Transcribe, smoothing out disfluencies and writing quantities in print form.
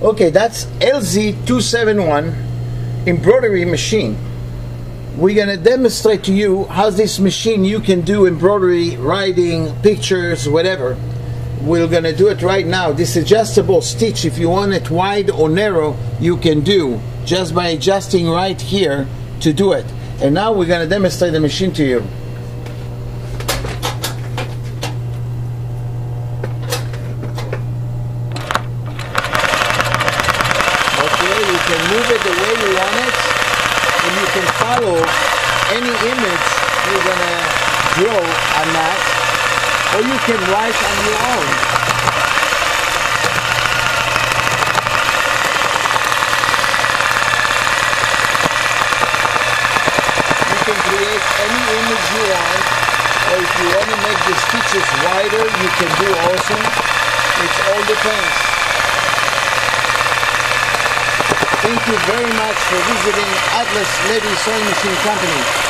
Okay, that's LZ271 embroidery machine. We're gonna demonstrate to you how this machine you can do embroidery, writing, pictures, whatever. We're gonna do it right now. This adjustable stitch, if you want it wide or narrow, you can do just by adjusting right here to do it. And now we're gonna demonstrate the machine to you. Okay, you can move it the way you want it, and you can follow any image you're gonna draw on that, or you can write on your own. You can create any image you want, or if you want to make the stitches wider, you can do also. It all depends. Thank you very much for visiting Atlas Lady Sewing Machine Company.